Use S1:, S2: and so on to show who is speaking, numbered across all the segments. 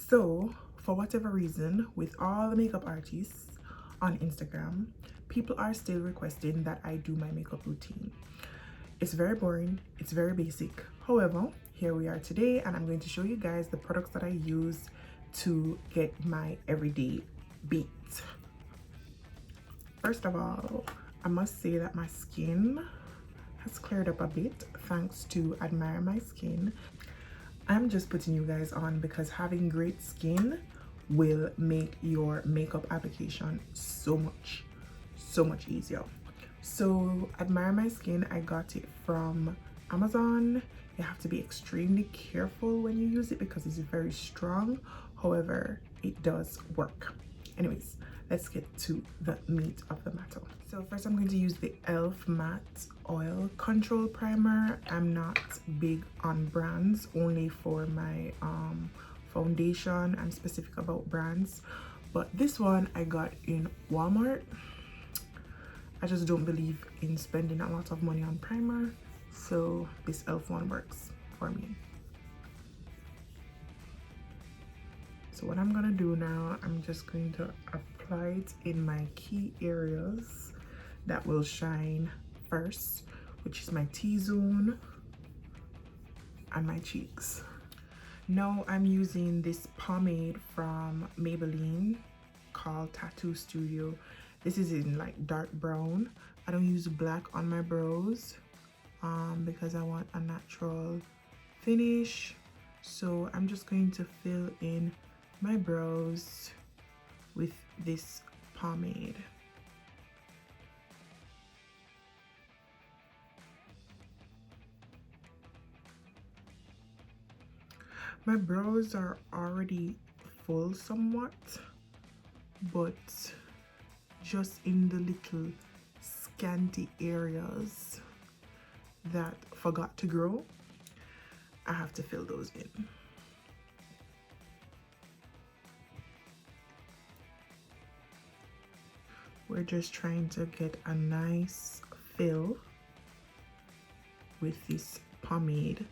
S1: So for whatever reason, with all the makeup artists on Instagram, people are still requesting that I do my makeup routine. It's very boring, it's very basic. However, here we are today, and I'm going to show you guys the products that I use to get my everyday beat. First of all, I must say that my skin has cleared up a bit thanks to Admire My Skin. I'm just putting you guys on because having great skin will make your makeup application so much easier. So Admire My Skin, I got it from Amazon. You have to be extremely careful when you use it because it's very strong. However, it does work. Anyways, let's get to the meat of the matter. So first I'm going to use the e.l.f. Matte Oil Control Primer. I'm not big on brands, only for my foundation. I'm specific about brands, but this one I got in Walmart. I just don't believe in spending a lot of money on primer, so this e.l.f. one works for me. So what I'm gonna do now, I'm just going to apply it in my key areas that will shine first, which is my T-zone and my cheeks. Now I'm using this pomade from Maybelline called Tattoo Studio. This is in like dark brown. I don't use black on my brows because I want a natural finish. So I'm just going to fill in my brows with this pomade. My brows are already full somewhat, but just in the little scanty areas that forgot to grow, I have to fill those in. We're just trying to get a nice fill with this pomade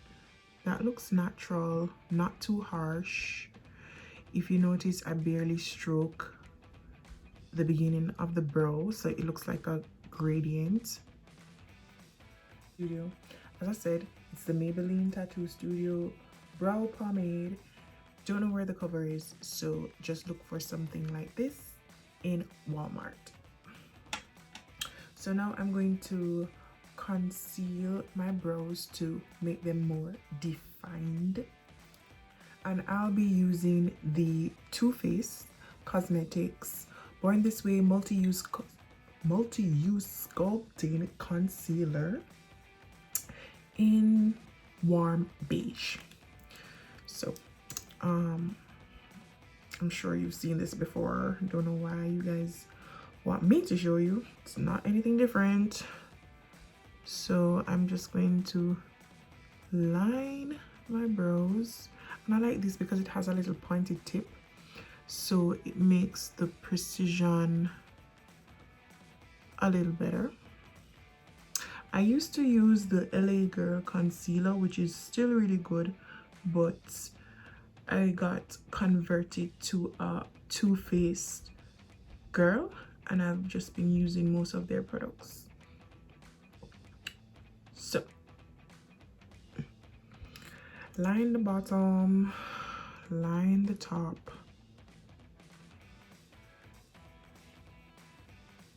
S1: that looks natural, not too harsh. If you notice, I barely stroke the beginning of the brow, so it looks like a gradient. As I said, it's the Maybelline Tattoo Studio Brow Pomade. Don't know where the cover is, so just look for something like this in Walmart. So now I'm going to conceal my brows to make them more defined, and I'll be using the Too Faced Cosmetics Born This Way multi-use sculpting concealer in warm beige. So I'm sure you've seen this before. Don't know why you guys want me to show you. It's not anything different. So I'm just going to line my brows, and I like this because it has a little pointed tip, so it makes the precision a little better. I used to use the LA Girl concealer, which is still really good, but I got converted to a Too Faced girl, and I've just been using most of their products. So line the bottom, line the top.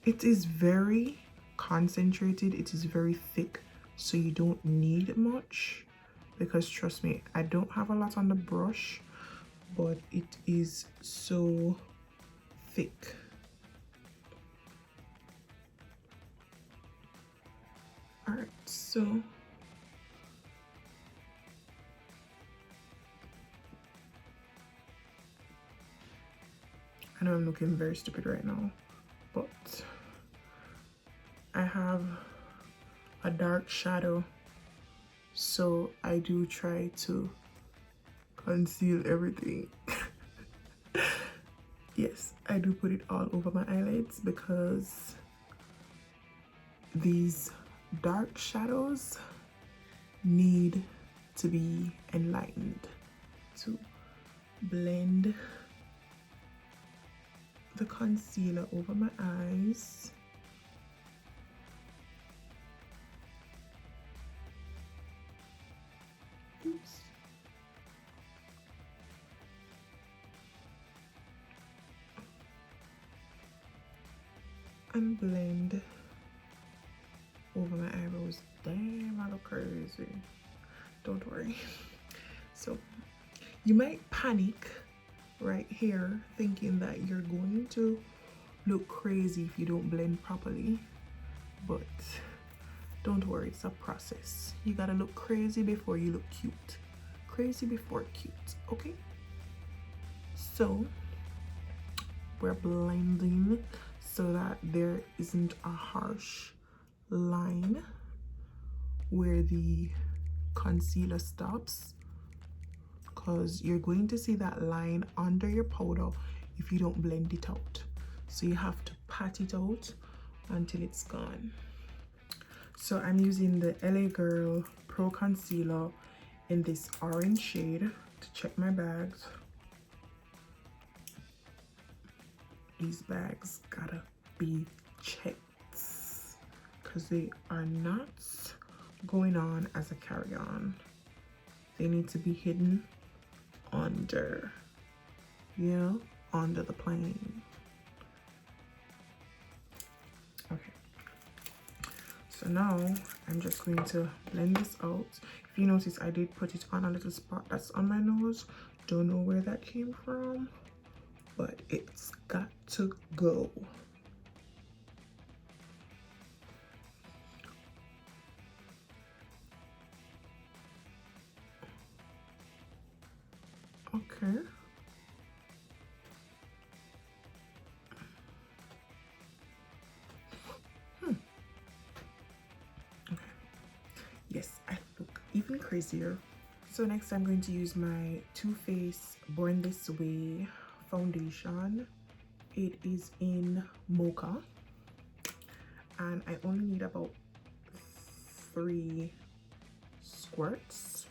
S1: It is very concentrated, it is very thick, so you don't need much, because trust me, I don't have a lot on the brush, but it is so thick. Alright, so I know I'm looking very stupid right now, but I have a dark shadow, so I do try to conceal everything. Yes, I do put it all over my eyelids because these dark shadows need to be enlightened to blend the concealer over my eyes. Oops. And blend over my eyebrows. Damn, I look crazy. Don't worry. So you might panic right here thinking that you're going to look crazy if you don't blend properly, but don't worry, it's a process. You gotta look crazy before you look cute. Crazy before cute, okay? So we're blending so that there isn't a harsh line where the concealer stops, because you're going to see that line under your powder if you don't blend it out. So you have to pat it out until it's gone. So I'm using the LA Girl Pro Concealer in this orange shade to check my bags. These bags gotta be checked because they are not going on as a carry-on. They need to be hidden under, under the plane. Okay, so now I'm just going to blend this out. If you notice, I did put it on a little spot that's on my nose. Don't know where that came from, but it's got to go. Okay. Okay. Yes, I look even crazier. So next I'm going to use my Too Faced Born This Way foundation. It is in Mocha, and I only need about 3 squirts.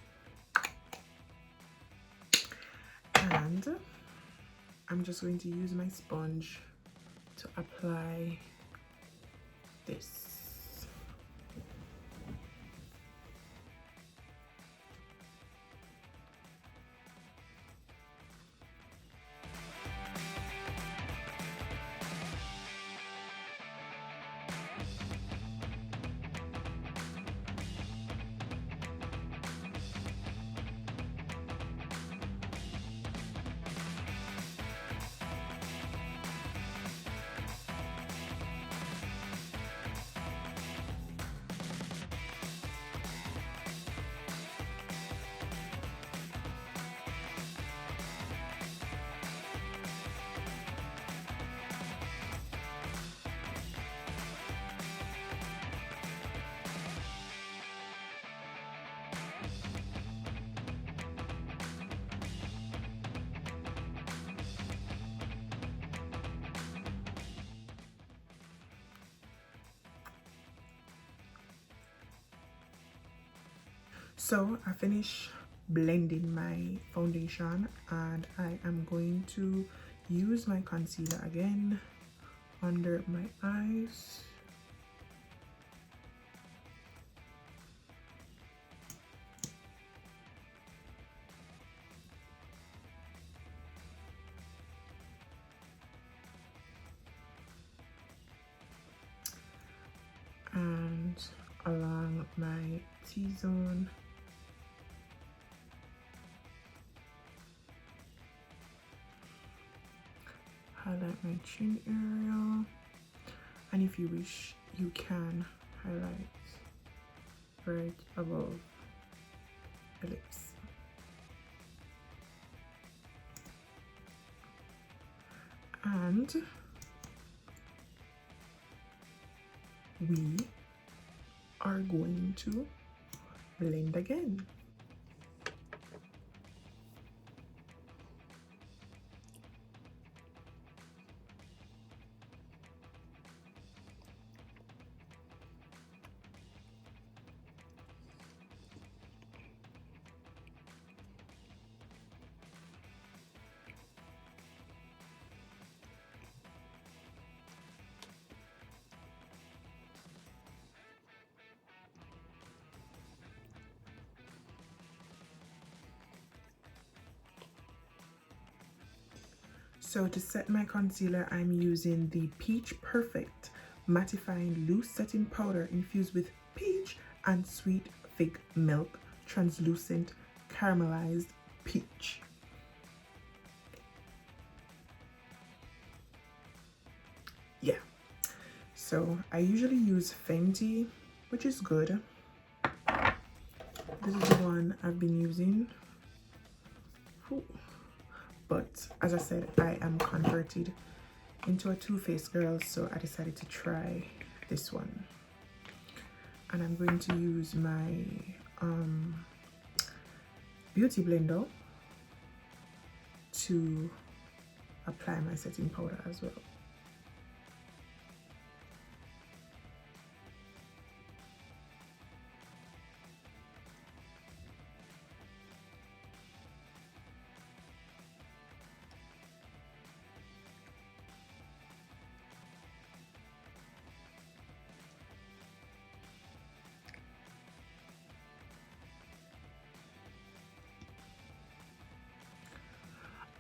S1: And I'm just going to use my sponge to apply this. So I finished blending my foundation, and I am going to use my concealer again under my eyes. And along my T-zone. Highlight my chin area, and if you wish, you can highlight right above the lips. And we are going to blend again. So to set my concealer, I'm using the Peach Perfect Mattifying Loose Setting Powder infused with peach and sweet fig milk, translucent caramelized peach. Yeah, so I usually use Fenty, which is good. This is the one I've been using. Ooh. But as I said, I am converted into a Too Faced girl, so I decided to try this one. And I'm going to use my beauty blender to apply my setting powder as well.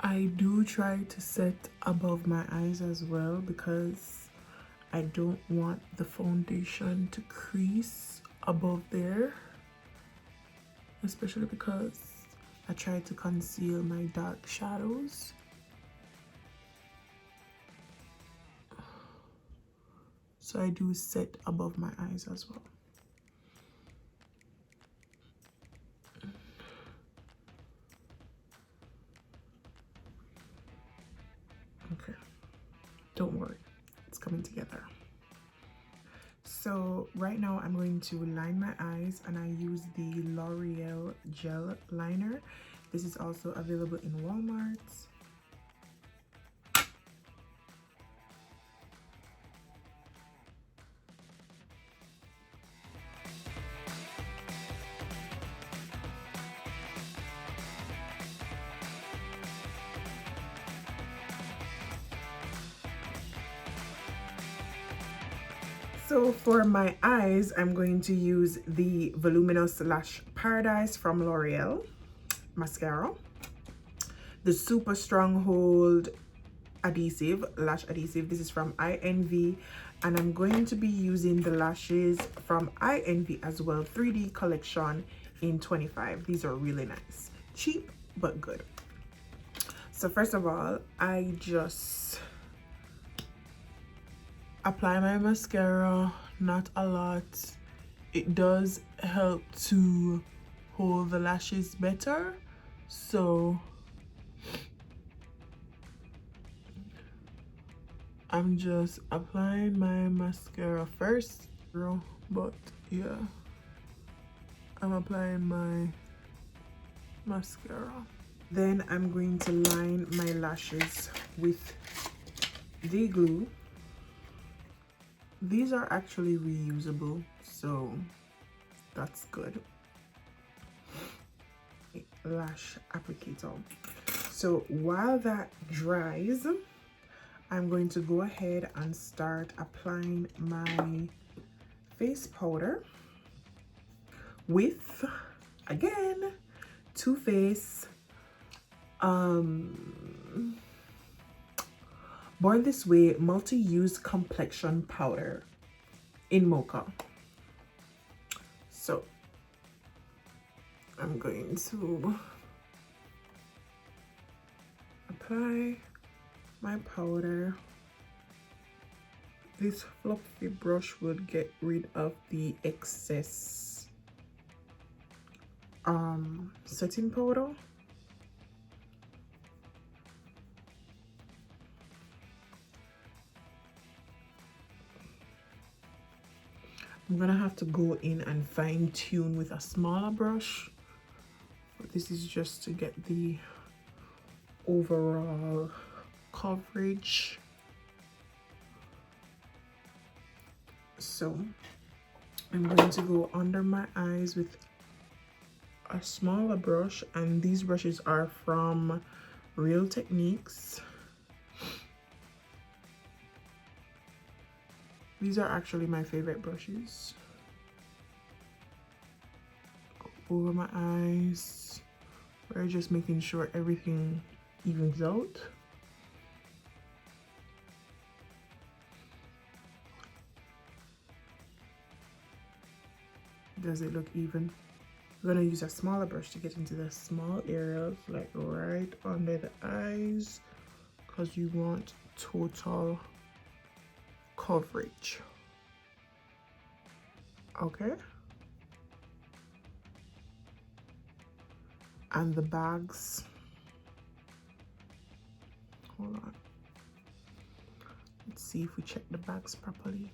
S1: I do try to set above my eyes as well because I don't want the foundation to crease above there, especially because I try to conceal my dark shadows. So I do set above my eyes as well. Okay, don't worry, it's coming together. So right now I'm going to line my eyes, and I use the L'Oreal gel liner. This is also available in Walmart. So for my eyes, I'm going to use the Voluminous Lash Paradise from L'Oreal mascara, the Super Stronghold adhesive, lash adhesive. This is from INV, and I'm going to be using the lashes from INV as well, 3D collection in 25. These are really nice, cheap but good. So first of all, I just apply my mascara, not a lot. It does help to hold the lashes better, so I'm just applying my mascara first, but yeah, I'm applying my mascara. Then I'm going to line my lashes with the glue. These are actually reusable, so that's good. Lash applicator. So while that dries, I'm going to go ahead and start applying my face powder with, again, Too Faced Born This Way multi-use complexion powder in Mocha. So I'm going to apply my powder. This fluffy brush would get rid of the excess setting powder. I'm gonna have to go in and fine tune with a smaller brush, but this is just to get the overall coverage. So I'm going to go under my eyes with a smaller brush, and these brushes are from Real Techniques. These are actually my favorite brushes. Go over my eyes. We're just making sure everything evens out. Does it look even? We're gonna use a smaller brush to get into the small areas, like right under the eyes, because you want total coverage. Okay. And the bags. Hold on. Let's see if we check the bags properly.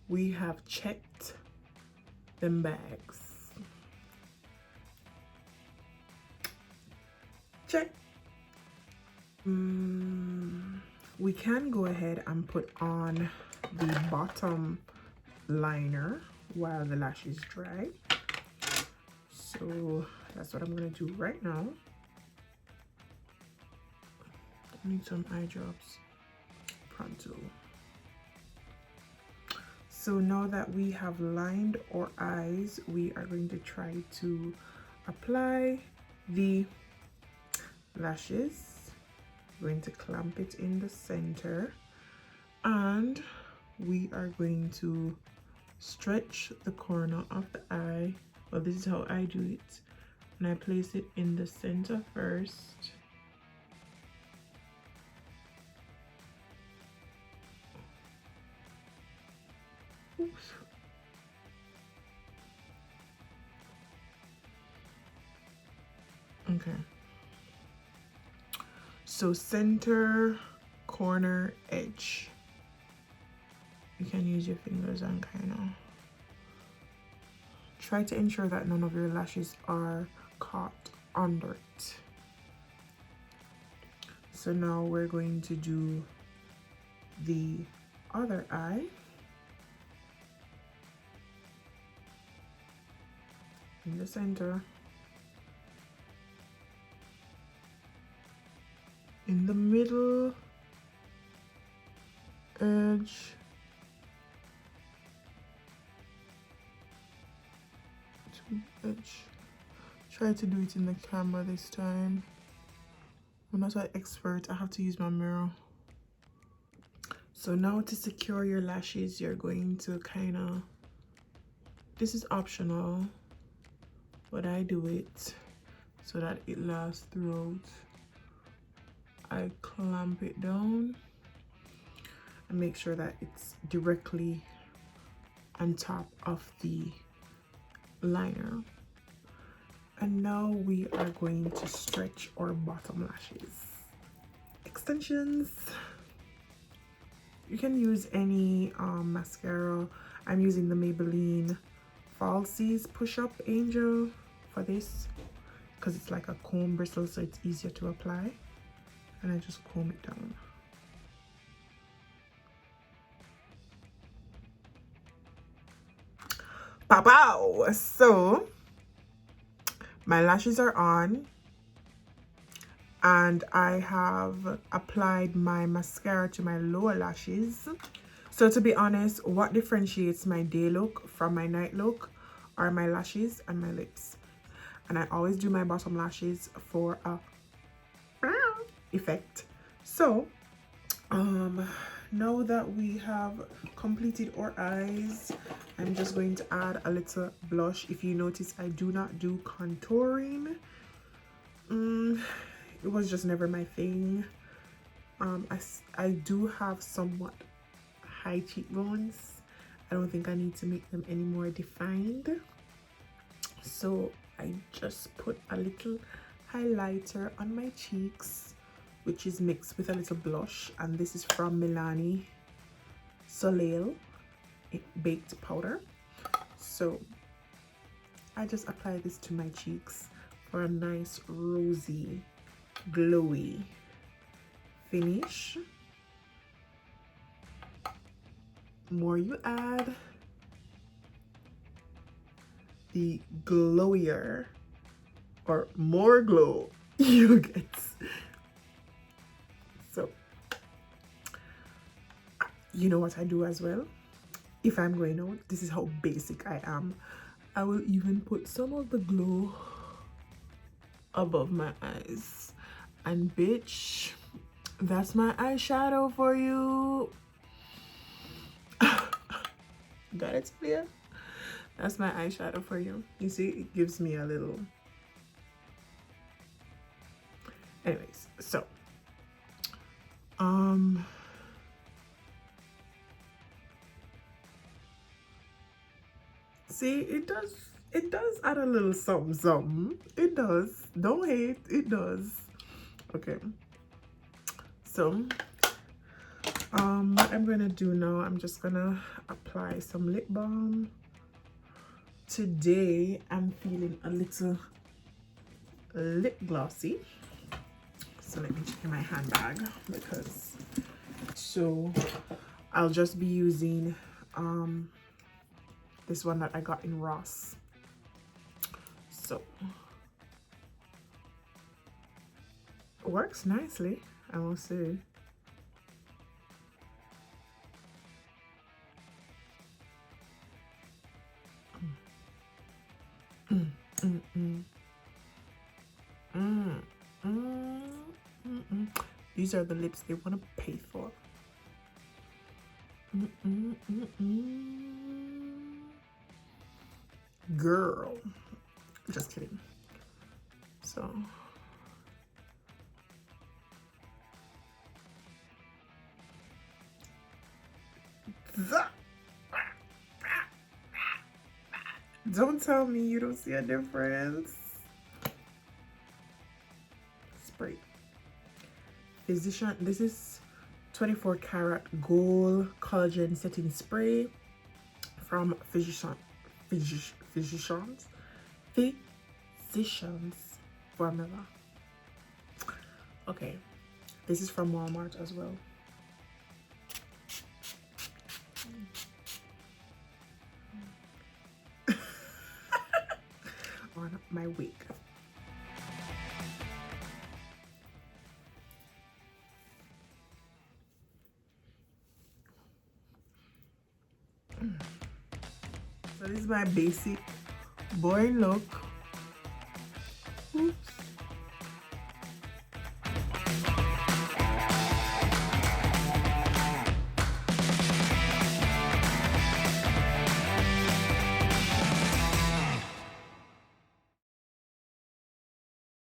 S1: We have checked them bags. Check. We can go ahead and put on the bottom liner while the lash is dry. So that's what I'm gonna do right now. I need some eye drops. Pronto. So now that we have lined our eyes, we are going to try to apply the lashes. We're going to clamp it in the center, and we are going to stretch the corner of the eye. Well, this is how I do it, and I place it in the center first. Oops. Okay. So center, corner, edge. You can use your fingers and kind of try to ensure that none of your lashes are caught under it. So now we're going to do the other eye. In the center. In the middle, edge, to edge. Try to do it in the camera this time. I'm not an expert, I have to use my mirror. So now to secure your lashes, you're going to kind of, this is optional, but I do it so that it lasts throughout. I clamp it down and make sure that it's directly on top of the liner. And now we are going to stretch our bottom lashes. Extensions. You can use any mascara. I'm using the Maybelline Falsies Push Up Angel for this because it's like a comb bristle, so it's easier to apply. And I just comb it down. Pow! So my lashes are on, and I have applied my mascara to my lower lashes. So to be honest, what differentiates my day look from my night look are my lashes and my lips. And I always do my bottom lashes for a effect. So now that we have completed our eyes, I'm just going to add a little blush. If you notice, I do not do contouring. It was just never my thing. I do have somewhat high cheekbones. I don't think I need to make them any more defined, so I just put a little highlighter on my cheeks, which is mixed with a little blush, and this is from Milani Soleil baked powder. So I just apply this to my cheeks for a nice rosy glowy finish. More you add, the glowier or more glow you get. So you know what I do as well? If I'm going out, this is how basic I am. I will even put some of the glow above my eyes. And bitch, that's my eyeshadow for you. Got it, Sophia? That's my eyeshadow for you. You see, it gives me a little. Anyways, so see, it does add a little something something. It does. Don't hate, it does. Okay. So what I'm gonna do now, I'm just gonna apply some lip balm. Today I'm feeling a little lip glossy. So let me check in my handbag because I'll just be using this one that I got in Ross. So it works nicely, I will say. These are the lips they want to pay for. Girl, just kidding. So don't tell me you don't see a difference. Spray. Physician, this is 24 karat gold collagen setting spray from Physicians formula. Okay, this is from Walmart as well. On my wig. So this is my basic boring look. Oops.